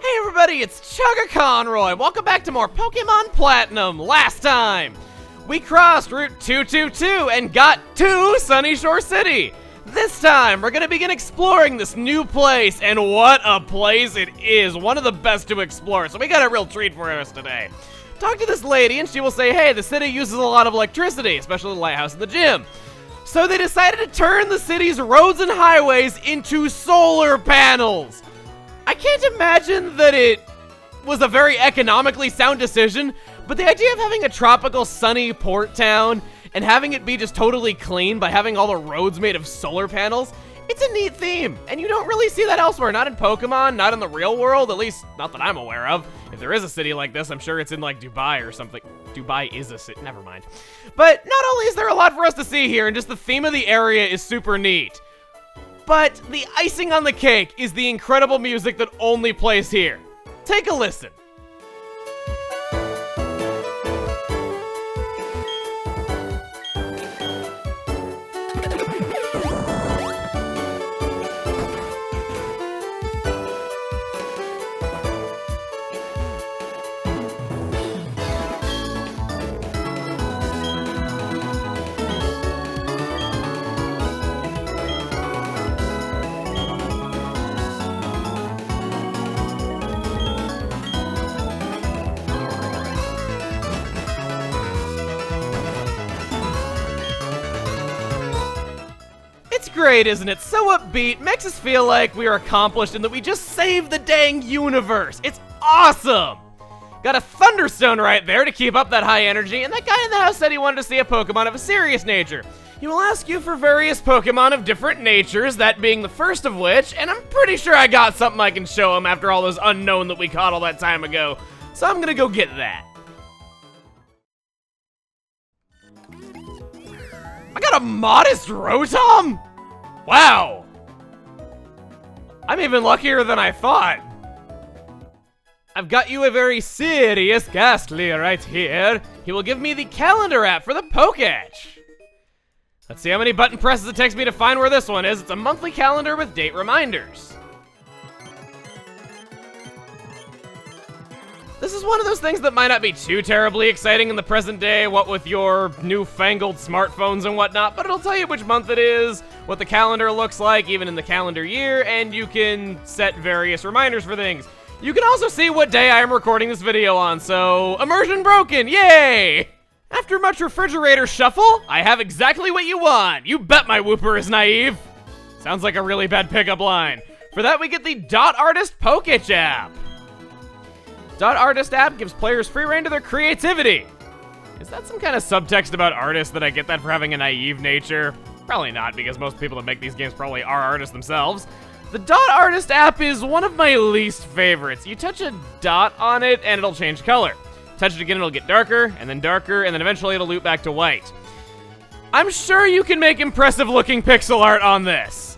Hey everybody, it's Chugga Conroy. Welcome back to more Pokemon Platinum. Last time, we crossed Route 222 and got to Sunyshore City. This time, we're gonna begin exploring this new place, and what a place it is. One of the best to explore, so we got a real treat for us today. Talk to this lady and she will say, hey, the city uses a lot of electricity, especially the lighthouse and the gym. So they decided to turn the city's roads and highways into solar panels. I can't imagine that it was a very economically sound decision, but the idea of having a tropical sunny port town and having it be just totally clean by having all the roads made of solar panels, it's a neat theme, and you don't really see that elsewhere. Not in Pokemon, not in the real world, at least not that I'm aware of. If there is a city like this, I'm sure it's in like Dubai or something. Dubai is a city, never mind. But not only is there a lot for us to see here, and just the theme of the area is super neat, but the icing on the cake is the incredible music that only plays here. Take a listen. It's great, isn't it? So upbeat, makes us feel like we are accomplished and that we just saved the dang universe. It's awesome! Got a Thunderstone right there to keep up that high energy, and that guy in the house said he wanted to see a Pokemon of a serious nature. He will ask you for various Pokemon of different natures, that being the first of which, and I'm pretty sure I got something I can show him after all those unknown that we caught all that time ago, so I'm gonna go get that. I got a modest Rotom? Wow! I'm even luckier than I thought. I've got you a very serious Ghastly right here. He will give me the calendar app for the Poketch. Let's see how many button presses it takes me to find where this one is. It's a monthly calendar with date reminders. This is one of those things that might not be too terribly exciting in the present day, what with your newfangled smartphones and whatnot, but it'll tell you which month it is, what the calendar looks like, even in the calendar year, and you can set various reminders for things. You can also see what day I am recording this video on, so immersion broken, yay! After much refrigerator shuffle, I have exactly what you want. You bet my Wooper is naive. Sounds like a really bad pickup line. For that, we get the Dot Artist Poketch App. Dot Artist app gives players free reign to their creativity. Is that some kind of subtext about artists that I get that for having a naive nature? Probably not, because most people that make these games probably are artists themselves. The Dot Artist app is one of my least favorites. You touch a dot on it and it'll change color. Touch it again, it'll get darker, and then eventually it'll loop back to white. I'm sure you can make impressive looking pixel art on this,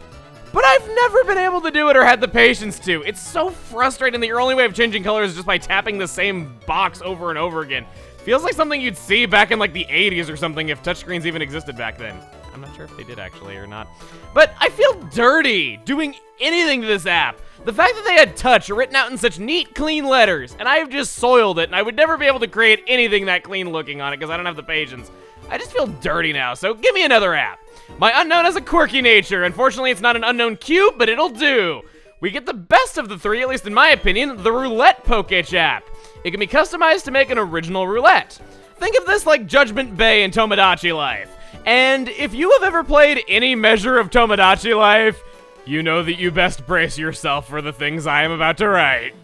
but I've never been able to do it or had the patience to. It's so frustrating that your only way of changing colors is just by tapping the same box over and over again. Feels like something you'd see back in like the 80s or something if touchscreens even existed back then. I'm not sure if they did actually or not. But I feel dirty doing anything to this app. The fact that they had touch written out in such neat, clean letters, and I've just soiled it, and I would never be able to create anything that clean looking on it because I don't have the patience. I just feel dirty now, so give me another app. My Unknown has a quirky nature. Unfortunately, it's not an Unknown cube, but it'll do. We get the best of the three, at least in my opinion, the Roulette Poketch app. It can be customized to make an original roulette. Think of this like Judgment Bay in Tomodachi Life. And if you have ever played any measure of Tomodachi Life, you know that you best brace yourself for the things I am about to write.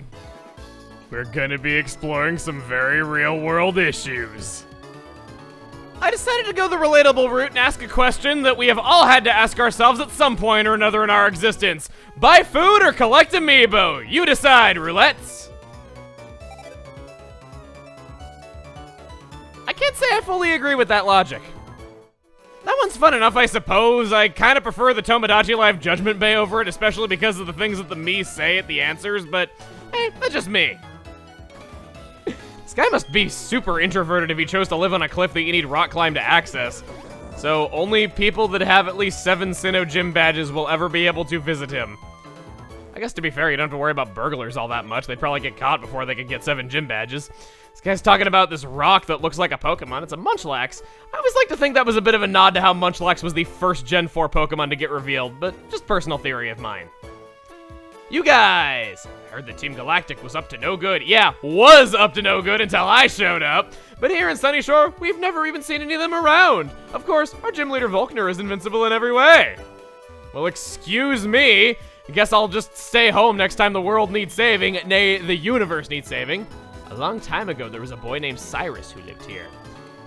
We're gonna be exploring some very real-world issues. I decided to go the relatable route and ask a question that we have all had to ask ourselves at some point or another in our existence. Buy food or collect amiibo? You decide, Roulettes. I can't say I fully agree with that logic. That one's fun enough, I suppose. I kind of prefer the Tomodachi Life Judgment Bay over it, especially because of the things that the Mii say at the answers, but hey, that's just me. This guy must be super introverted if he chose to live on a cliff that you need rock climb to access. So only people that have at least 7 Sinnoh gym badges will ever be able to visit him. I guess to be fair, you don't have to worry about burglars all that much. They'd probably get caught before they could get 7 gym badges. This guy's talking about this rock that looks like a Pokemon. It's a Munchlax. I always like to think that was a bit of a nod to how Munchlax was the first Gen 4 Pokemon to get revealed, but just personal theory of mine. You guys! I heard that Team Galactic was up to no good. Yeah, was up to no good until I showed up. But here in Sunyshore, we've never even seen any of them around. Of course, our gym leader Volkner is invincible in every way. Well, excuse me. I guess I'll just stay home next time the world needs saving, nay, the universe needs saving. A long time ago, there was a boy named Cyrus who lived here.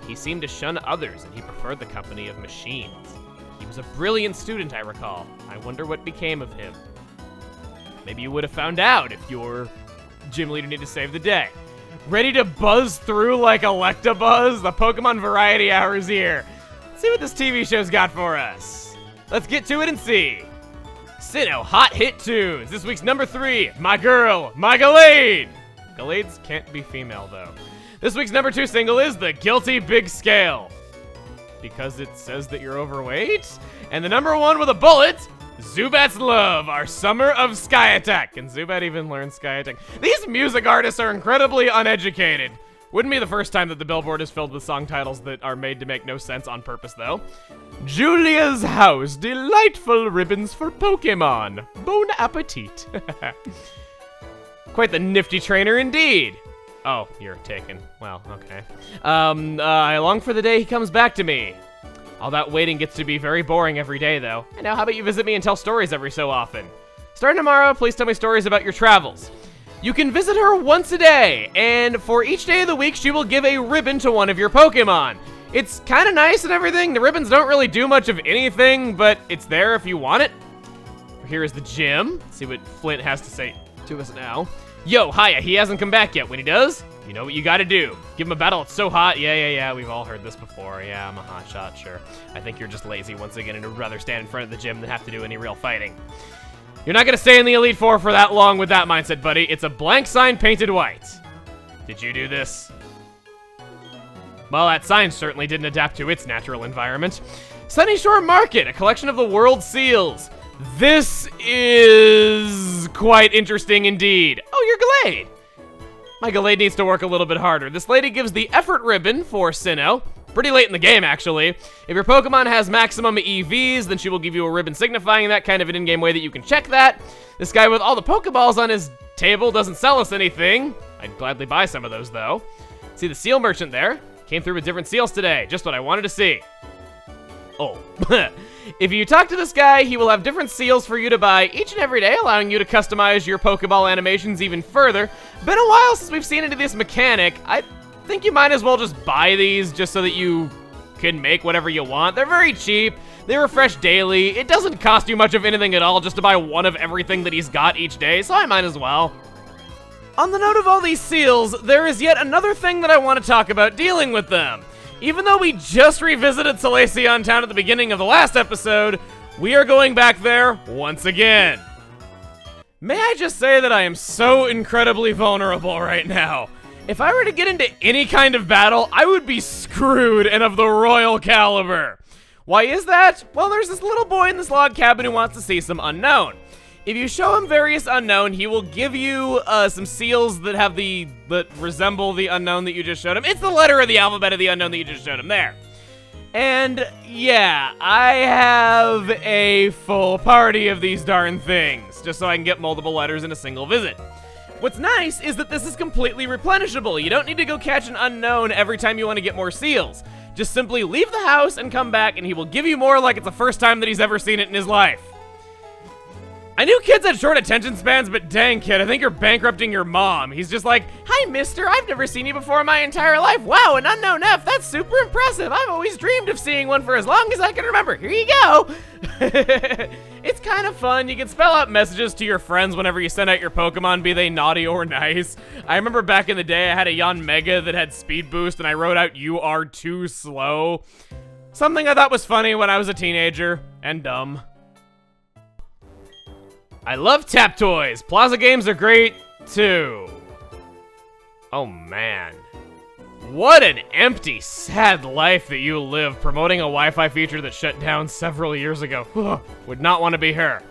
He seemed to shun others, and he preferred the company of machines. He was a brilliant student, I recall. I wonder what became of him. Maybe you would have found out if your gym leader needed to save the day. Ready to buzz through like Electabuzz? The Pokemon Variety Hour is here. Let's see what this TV show's got for us. Let's get to it and see. Sinnoh Hot Hit Tunes. This week's number 3, My Girl, My Gallade. Gallades can't be female, though. This week's number 2 single is The Guilty Big Scale. Because it says that you're overweight? And the number 1 with a bullet, Zubat's Love, our Summer of Sky Attack. Can Zubat even learn Sky Attack? These music artists are incredibly uneducated. Wouldn't be the first time that the Billboard is filled with song titles that are made to make no sense on purpose, though. Julia's House, delightful ribbons for Pokemon. Bon appetit. Quite the nifty trainer indeed. Oh, you're taken. Well, okay. I long for the day he comes back to me. All that waiting gets to be very boring every day, though. And now how about you visit me and tell stories every so often? Starting tomorrow, please tell me stories about your travels. You can visit her once a day, and for each day of the week, she will give a ribbon to one of your Pokemon. It's kind of nice and everything. The ribbons don't really do much of anything, but it's there if you want it. Here is the gym. Let's see what Flint has to say to us now. Yo, hiya, he hasn't come back yet. When he does, you know what you gotta do. Give him a battle, it's so hot. Yeah, we've all heard this before. Yeah, I'm a hot shot, sure. I think you're just lazy once again and would rather stand in front of the gym than have to do any real fighting. You're not gonna stay in the Elite Four for that long with that mindset, buddy. It's a blank sign painted white. Did you do this? Well, that sign certainly didn't adapt to its natural environment. Sunyshore Market, a collection of the world's seals. This is quite interesting indeed. Oh, you're Gallade. My Gallade needs to work a little bit harder. This lady gives the effort ribbon for Sinnoh. Pretty late in the game, actually. If your Pokemon has maximum EVs, then she will give you a ribbon signifying that, kind of an in-game way that you can check that. This guy with all the Pokeballs on his table doesn't sell us anything. I'd gladly buy some of those, though. See the seal merchant there? Came through with different seals today. Just what I wanted to see. Oh. If you talk to this guy, he will have different seals for you to buy each and every day, allowing you to customize your Pokeball animations even further. Been a while since we've seen into this mechanic. I think you might as well just buy these just so that you can make whatever you want. They're very cheap. They refresh daily. It doesn't cost you much of anything at all just to buy one of everything that he's got each day, so I might as well. On the note of all these seals, there is yet another thing that I want to talk about dealing with them. Even though we just revisited Salacion Town at the beginning of the last episode, we are going back there once again. May I just say that I am so incredibly vulnerable right now. If I were to get into any kind of battle, I would be screwed and of the royal caliber. Why is that? Well, there's this little boy in this log cabin who wants to see some unknown. If you show him various unknown, he will give you some seals that resemble the unknown that you just showed him. It's the letter of the alphabet of the unknown that you just showed him there. And yeah, I have a full party of these darn things, just so I can get multiple letters in a single visit. What's nice is that this is completely replenishable. You don't need to go catch an unknown every time you want to get more seals. Just simply leave the house and come back, and he will give you more like it's the first time that he's ever seen it in his life. I knew kids had short attention spans, but dang, kid, I think you're bankrupting your mom. He's just like, hi, mister, I've never seen you before in my entire life. Wow, an unknown F, that's super impressive. I've always dreamed of seeing one for as long as I can remember. Here you go. It's kind of fun. You can spell out messages to your friends whenever you send out your Pokemon, be they naughty or nice. I remember back in the day, I had a Yanmega that had speed boost, and I wrote out, you are too slow. Something I thought was funny when I was a teenager, and dumb. I love tap toys. Plaza games are great, too. Oh, man. What an empty, sad life that you live promoting a Wi-Fi feature that shut down several years ago. Would not want to be her.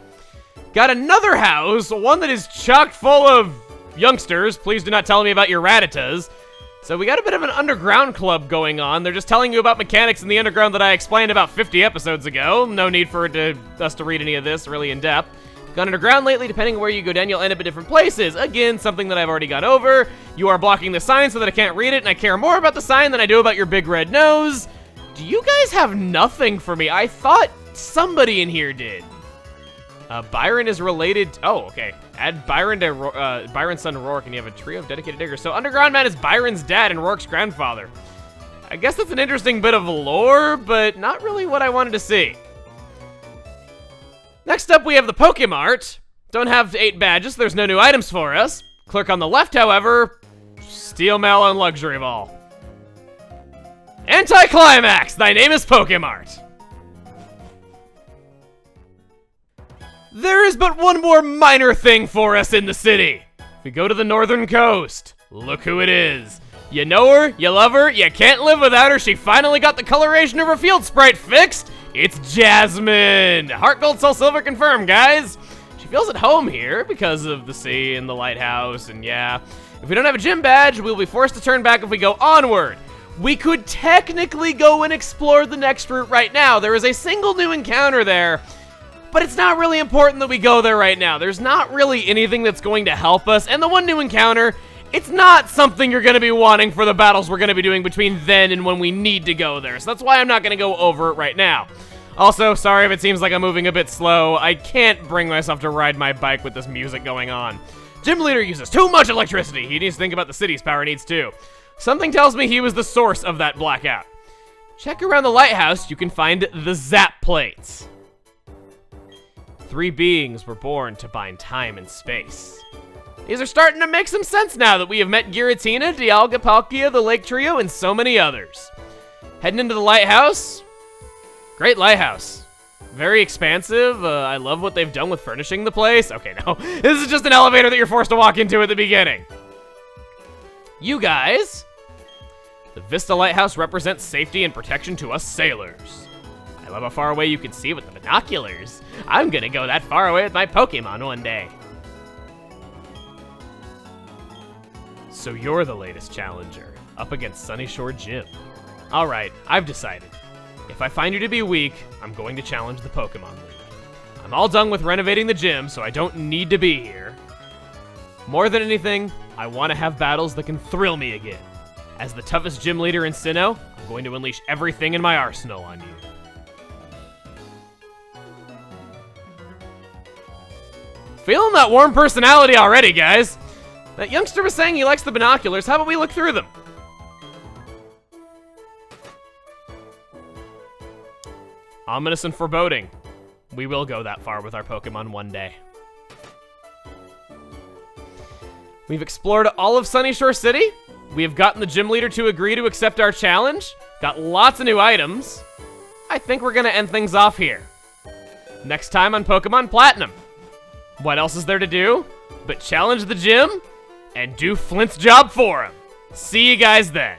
Got another house, one that is chock full of youngsters. Please do not tell me about your Ratatas. So we got a bit of an underground club going on. They're just telling you about mechanics in the underground that I explained about 50 episodes ago. No need for us to read any of this really in depth. Gone underground lately. Depending on where you go down, you'll end up at different places. Again, something that I've already gone over. You are blocking the sign so that I can't read it, and I care more about the sign than I do about your big red nose. Do you guys have nothing for me? I thought somebody in here did. Byron is related. Oh, okay. Add Byron to Byron's son Rourke, and you have a trio of dedicated diggers. So Underground Man is Byron's dad and Rourke's grandfather. I guess that's an interesting bit of lore, but not really what I wanted to see. Next up, we have the Pokemart. Don't have 8 badges, so there's no new items for us. Click on the left, however, Steel Mail and Luxury Ball. Anticlimax! Thy name is Pokemart. There is but one more minor thing for us in the city. If we go to the northern coast, look who it is. You know her, you love her, you can't live without her. She finally got the coloration of her field sprite fixed. It's Jasmine. Heart Gold, Soul Silver confirmed, guys. She feels at home here because of the sea and the lighthouse, and yeah. If we don't have a gym badge, we'll be forced to turn back if we go onward. We could technically go and explore the next route right now. There is a single new encounter there, but it's not really important that we go there right now. There's not really anything that's going to help us, and the one new encounter, it's not something you're going to be wanting for the battles we're going to be doing between then and when we need to go there, so that's why I'm not going to go over it right now. Also, sorry if it seems like I'm moving a bit slow. I can't bring myself to ride my bike with this music going on. Gym leader uses too much electricity. He needs to think about the city's power needs too. Something tells me he was the source of that blackout. Check around the lighthouse, you can find the zap plates. 3 beings were born to bind time and space. These are starting to make some sense now that we have met Giratina, Dialga, Palkia, the Lake Trio, and so many others. Heading into the lighthouse. Great lighthouse. Very expansive. I love what they've done with furnishing the place. Okay, no. This is just an elevator that you're forced to walk into at the beginning. You guys. The Vista Lighthouse represents safety and protection to us sailors. I love how far away you can see with the binoculars. I'm gonna go that far away with my Pokemon one day. So you're the latest challenger, up against Sunyshore Gym. Alright, I've decided. If I find you to be weak, I'm going to challenge the Pokemon League. I'm all done with renovating the gym, so I don't need to be here. More than anything, I want to have battles that can thrill me again. As the toughest gym leader in Sinnoh, I'm going to unleash everything in my arsenal on you. Feeling that warm personality already, guys. That youngster was saying he likes the binoculars. How about we look through them? Ominous and foreboding. We will go that far with our Pokemon one day. We've explored all of Sunyshore City. We have gotten the gym leader to agree to accept our challenge. Got lots of new items. I think we're gonna end things off here. Next time on Pokemon Platinum. What else is there to do but challenge the gym and do Flint's job for him? See you guys then.